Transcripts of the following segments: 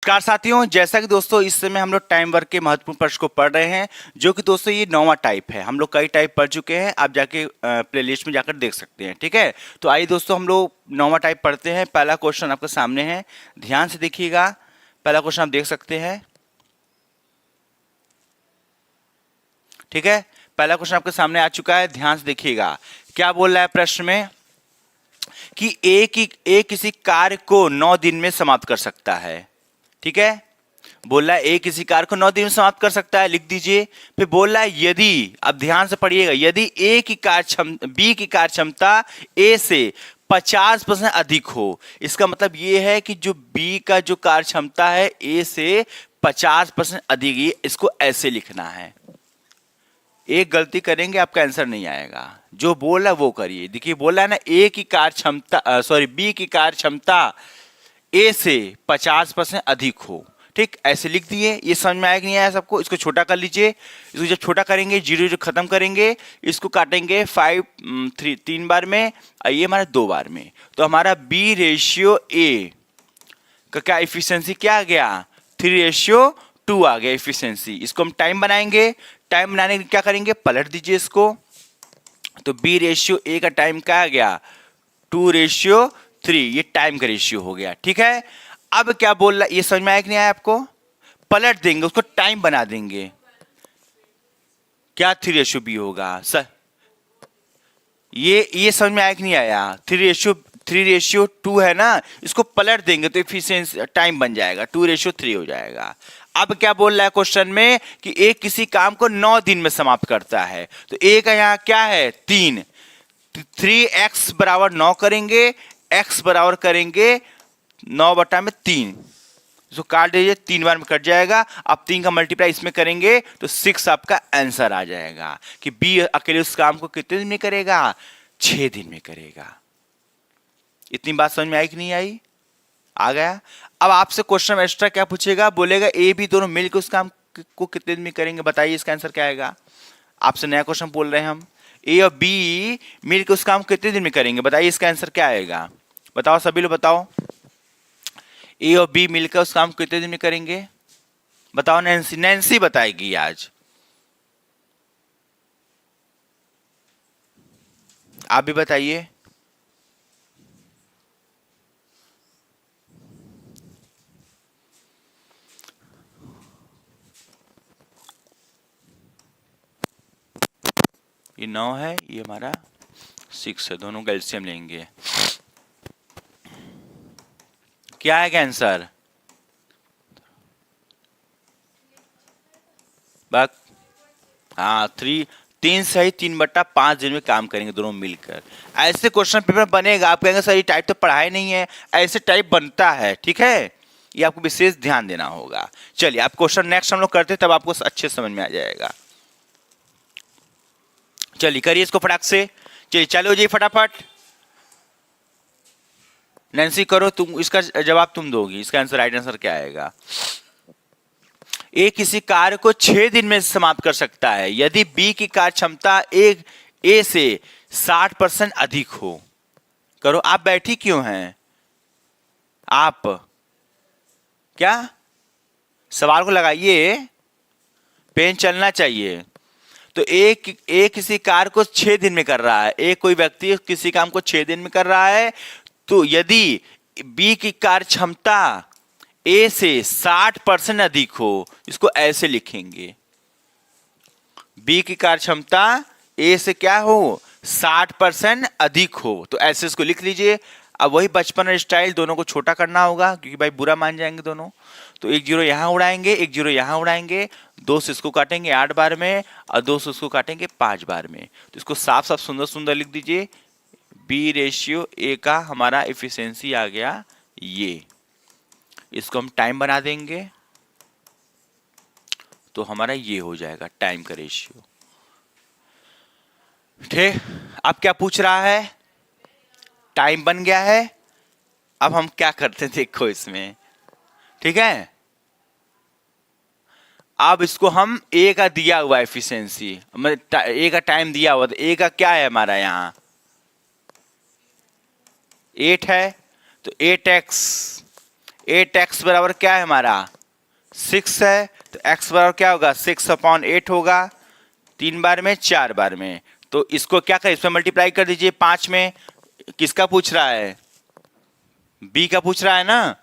नमस्कार साथियों, जैसा कि दोस्तों इस समय हम लोग टाइम वर्क के महत्वपूर्ण प्रश्न को पढ़ रहे हैं, जो कि दोस्तों ये 9वां टाइप है। हम लोग कई टाइप पढ़ चुके हैं, आप जाके प्लेलिस्ट में जाकर देख सकते हैं। ठीक है, तो आइए दोस्तों हम लोग 9वां टाइप पढ़ते हैं। पहला क्वेश्चन आपके सामने है, ध्यान से देखिएगा। पहला क्वेश्चन आप देख सकते हैं। ठीक है, पहला क्वेश्चन आपके सामने आ चुका है, ध्यान से देखिएगा। क्या बोल रहा है प्रश्न में कि एक किसी कार्य को 9 दिन में समाप्त कर सकता है। ठीक है, बोल रहा है ए किसी कार्य को 9 दिन में समाप्त कर सकता है, लिख दीजिए। फिर बोल रहा है यदि, अब ध्यान से पढ़िएगा, यदि बी की कार्य क्षमता ए से 50% अधिक हो। इसका मतलब ये है कि जो बी का जो कार्य क्षमता है ए से 50% अधिक, ये इसको ऐसे लिखना है। एक गलती करेंगे आपका आंसर नहीं आएगा। जो बोल रहा है वो करिए। देखिए बोल रहा है ना, ए की कार्य क्षमता बी की कार्य क्षमता ए से 50% अधिक हो। ठीक, ऐसे लिख दिए। ये समझ में आया कि नहीं आया सबको? इसको छोटा कर लीजिए। इसको जब छोटा करेंगे, जीरो जो खत्म करेंगे, इसको काटेंगे 3 बार में, और ये हमारा 2 बार में। तो हमारा बी रेशियो ए का क्या इफिशियंसी क्या आ गया? 3:2 आ गया इफिशियंसी। इसको हम टाइम बनाएंगे। टाइम बनाने के लिए क्या करेंगे? पलट दीजिए इसको। तो बी रेशियो ए का टाइम क्या आ गया? 2:3। ये टाइम का रेशियो हो गया। ठीक है, अब क्या बोल रहा है, ये समझ में आया कि नहीं आया आपको? पलट देंगे, उसको टाइम बना देंगे। क्या 3:B होगा सर? ये समझ में आया कि नहीं आया? 3:2 है ना, इसको पलट देंगे तो एफिशिएंसी टाइम बन जाएगा, 2:3 हो जाएगा। अब क्या बोल रहा है क्वेश्चन में कि एक किसी काम को 9 दिन में समाप्त करता है। तो ए का यहां क्या है? 3। 3x बराबर 9 करेंगे, x बराबर करेंगे 9/3। इसको काट दीजिए, 3 बार में कट जाएगा। अब 3 का मल्टीप्लाई इसमें करेंगे तो 6 आपका आंसर आ जाएगा कि बी अकेले उस काम को कितने दिन में करेगा? 6 दिन में करेगा। इतनी बात समझ में आई कि नहीं आई? आ गया। अब आपसे क्वेश्चन एक्स्ट्रा क्या पूछेगा? बोलेगा ए बी दोनों मिलकर उस काम को कितने दिन में करेंगे, बताइए इसका आंसर क्या आएगा? आपसे नया क्वेश्चन बोल रहे हैं हम। ए और बी मिलकर उस काम को कितने दिन में करेंगे, बताइए इसका आंसर क्या आएगा? बताओ सभी लोग, बताओ। ए और बी मिलकर उस काम को कितने दिन में करेंगे? बताओ। नैन्सी बताएगी आज। आप भी बताइए। ये 9 है, ये हमारा 6 है, दोनों का एलसीएम लेंगे। क्या है आंसर? बक हाँ, 3 सही 3/5 दिन में काम करेंगे दोनों मिलकर। ऐसे क्वेश्चन पेपर बनेगा। आप कहेंगे सर ये टाइप तो पढ़ाई नहीं है, ऐसे टाइप बनता है। ठीक है, ये आपको विशेष ध्यान देना होगा। चलिए आप क्वेश्चन नेक्स्ट हम लोग करते हैं, तब आपको अच्छे समझ में आ जाएगा। चलिए करिए इसको फटाक से। चलिए चालू हो जाइए फटाफट। नैन्सी करो, तुम इसका जवाब तुम दोगी। इसका आंसर, राइट आंसर क्या आएगा? ए किसी कार्य को 6 दिन में समाप्त कर सकता है यदि बी की कार्य क्षमता ए से 60% अधिक हो। करो। आप बैठी क्यों हैं? आप क्या सवाल को लगाइए, पेन चलना चाहिए। तो एक किसी कार्य को 6 दिन में कर रहा है। एक कोई व्यक्ति किसी काम को 6 दिन में कर रहा है, तो यदि बी की कार्य क्षमता ए से 60% अधिक हो, इसको ऐसे लिखेंगे। बी की कार्य क्षमता ए से क्या हो? 60% अधिक हो, तो ऐसे इसको लिख लीजिए। अब वही बचपन स्टाइल, दोनों को छोटा करना होगा क्योंकि भाई बुरा मान जाएंगे दोनों। तो 1 0 यहां उड़ाएंगे, 1 0 यहां उड़ाएंगे, 2 से इसको काटेंगे 8 बार में, और 2 से उसको काटेंगे 5 बार में। तो इसको साफ साफ सुंदर सुंदर लिख दीजिए। बी रेशियो ए का हमारा इफिशियंसी आ गया ये। इसको हम टाइम बना देंगे तो हमारा ये हो जाएगा टाइम का रेशियो। ठीक, अब क्या पूछ रहा है? टाइम बन गया है। अब हम क्या करते हैं देखो इसमें। ठीक है, अब इसको हम ए का दिया हुआ एफिशिएंसी, मतलब ए का टाइम दिया हुआ, तो ए का क्या है हमारा यहां? 8 है, तो 8x 8x बराबर क्या है हमारा 6 है, तो x बराबर क्या होगा 6/8 होगा, 3 बार में 4 बार में। तो इसको क्या करें, इसमें मल्टीप्लाई कर दीजिए 5 में। किसका पूछ रहा है, b का पूछ रहा है ना,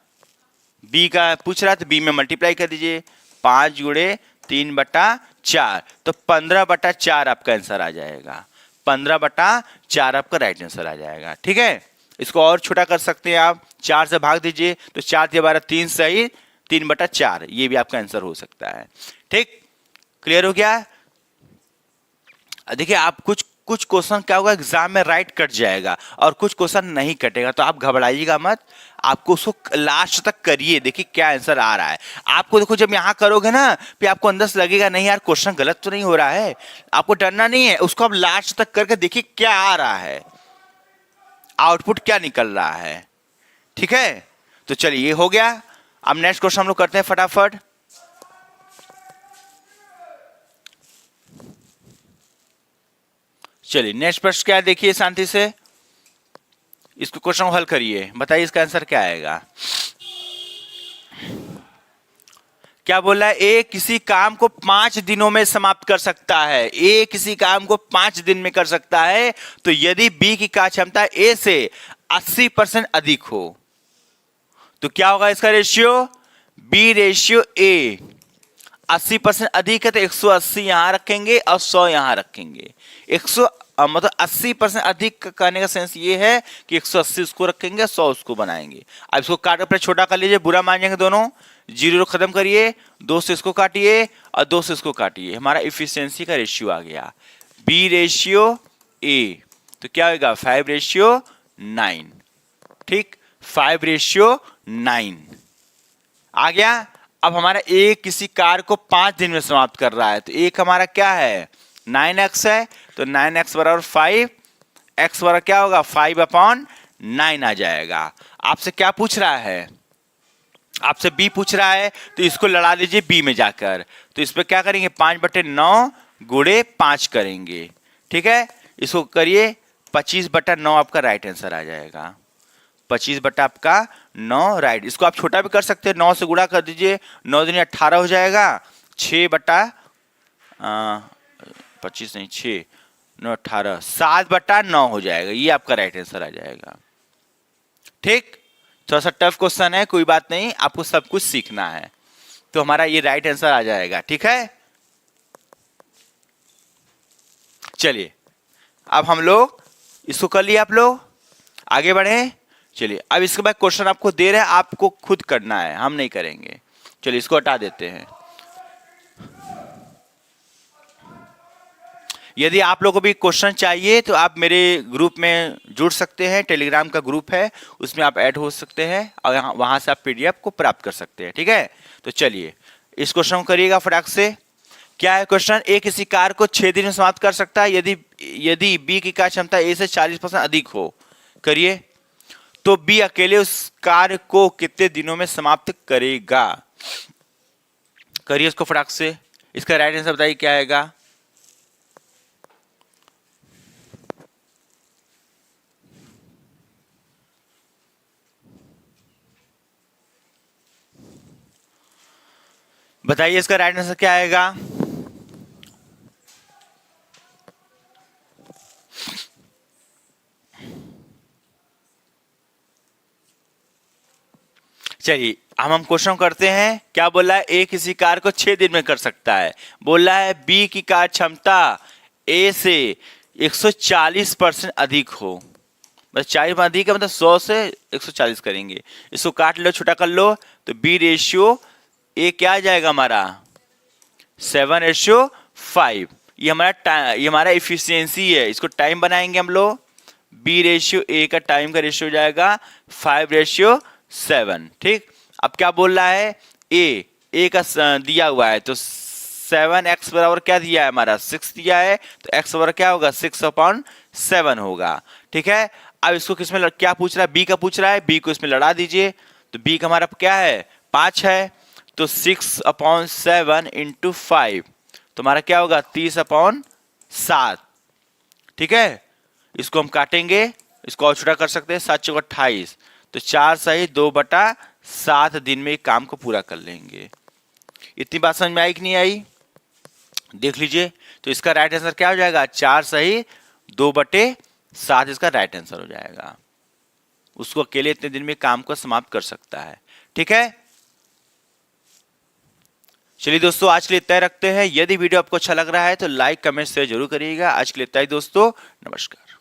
b का पूछ रहा है तो b में मल्टीप्लाई कर दीजिए, 5 गुणे 3/4, तो 15/4 आपका आंसर आ जाएगा। 15/4 आपका राइट आंसर आ जाएगा। ठीक है, इसको और छोटा कर सकते हैं आप, 4 से भाग दीजिए तो 4 के 12 3 सही 3/4, ये भी आपका आंसर हो सकता है। ठीक, क्लियर हो गया। देखिए आप कुछ क्वेश्चन क्या होगा एग्जाम में राइट कट जाएगा और कुछ क्वेश्चन नहीं कटेगा, तो आप घबराइएगा मत, आपको उसको लास्ट तक करिए, देखिए क्या आंसर आ रहा है। आपको देखो जब यहाँ करोगे ना फिर आपको अंदर से लगेगा नहीं यार क्वेश्चन गलत तो नहीं हो रहा है, आपको डरना नहीं है, उसको आप लास्ट तक करके देखिए क्या आ रहा है, आउटपुट क्या निकल रहा है। ठीक है, तो चलिए ये हो गया। अब नेक्स्ट क्वेश्चन हम लोग करते हैं फटाफट। चलिए नेक्स्ट प्रश्न क्या है, देखिए शांति से इसको क्वेश्चन को हल करिए, बताइए इसका आंसर क्या आएगा। क्या बोल रहा है, ए किसी काम को 5 दिनों में समाप्त कर सकता है, ए किसी काम को 5 दिन में कर सकता है, तो यदि बी की कार्य क्षमता ए से 80% अधिक हो तो क्या होगा इसका रेशियो, बी रेशियो ए। 80% अधिक है तो 180 यहां रखेंगे और 100 यहां रखेंगे। 100 मतलब 80% अधिक करने का सेंस ये है कि 180 उसको रखेंगे, 100 उसको बनाएंगे। अब इसको काट कर छोटा कर लीजिए, बुरा मान जाएंगे दोनों, 0 खत्म करिए, 2 से इसको काटिए और 2 से इसको काटिए, हमारा इफिशियंसी का रेशियो आ गया बी रेशियो ए, तो क्या होगा 5:9। ठीक, 5:9 आ गया। अब हमारा एक किसी कार्य को 5 दिन में समाप्त कर रहा है, तो एक हमारा क्या है 9x है, तो 9x बराबर 5, x बराबर क्या होगा 5/9 आ जाएगा। आपसे क्या पूछ रहा है, आपसे b पूछ रहा है, तो इसको लड़ा लीजिए b में जाकर, तो इस पर क्या करेंगे 5/9 गुणे 5 करेंगे। ठीक है, इसको करिए 25/9 आपका राइट आंसर आ जाएगा, 25/9 राइट। इसको आप छोटा भी कर सकते हैं, 9 से गुणा कर दीजिए, 9 दूनी 18 हो जाएगा, 25 नहीं 6 9 18 7/9 हो जाएगा, ये आपका राइट आंसर आ जाएगा। ठीक, थोड़ा सा टफ क्वेश्चन है, कोई बात नहीं, आपको सब कुछ सीखना है, तो हमारा ये राइट आंसर आ जाएगा। ठीक है, चलिए अब हम लोग इसको कर लिए, आप लोग आगे बढ़े। चलिए अब इसके बाद क्वेश्चन आपको दे रहे हैं, आपको खुद करना है, हम नहीं करेंगे। चलिए इसको हटा देते हैं। यदि आप लोगों को भी क्वेश्चन चाहिए तो आप मेरे ग्रुप में जुड़ सकते हैं, टेलीग्राम का ग्रुप है, उसमें आप ऐड हो सकते हैं और वहां से आप पीडीएफ को प्राप्त कर सकते हैं। ठीक है, तो चलिए इस क्वेश्चन को करिएगा फटाक से। क्या है क्वेश्चन, ए किसी कार्य को 6 दिन में समाप्त कर सकता है यदि बी की कार्य क्षमता ए से 40% अधिक हो। करिए, तो बी अकेले उस कार्य को कितने दिनों में समाप्त करेगा। करिए इसको फटाक से, इसका राइट आंसर बताइए क्या आएगा। बताइए इसका राइट आंसर क्या आएगा। चलिए हम क्वेश्चन करते हैं। क्या बोल रहा है, ए किसी कार्य को 6 दिन में कर सकता है। बोल रहा है बी की कार्य क्षमता ए से 140% अधिक हो, बस 40 अधिक है, मतलब 100 से 140 करेंगे। इसको काट लो, छोटा कर लो, तो बी रेशियो ए क्या आ जाएगा हमारा 7:5। ये हमारा इफिशियंसी है, इसको टाइम बनाएंगे हम लोग। बी रेशियो ए का टाइम का रेशियो हो जाएगा 5:7। ठीक, अब क्या बोल रहा है, ए का दिया हुआ है, तो 7x बराबर क्या दिया है हमारा 6 दिया है, तो x बराबर क्या होगा 6/7 होगा। ठीक है, अब इसको किसमें क्या पूछ रहा है, बी का पूछ रहा है, बी को इसमें लड़ा दीजिए, तो बी का हमारा क्या है 5 है, तो 6/7 × 5 तो हमारा क्या होगा 30/7। ठीक है, इसको हम काटेंगे, इसको और छोटा कर सकते हैं, 7 × 28, तो 4 सही 2/7 7 दिन में काम को पूरा कर लेंगे। इतनी बात समझ में आई कि नहीं आई? देख लीजिए, तो इसका राइट आंसर क्या हो जाएगा? 4 सही 2/7 इसका राइट आंसर हो जाएगा। उसको अकेले इतने दिन में काम को समाप्त कर सकता है। ठीक है, चलिए दोस्तों, आज के लिए इतना ही रखते हैं। यदि वीडियो आपको अच्छा लग रहा है तो लाइक कमेंट शेयर जरूर करिएगा। आज के लिए इतना ही दोस्तों, नमस्कार।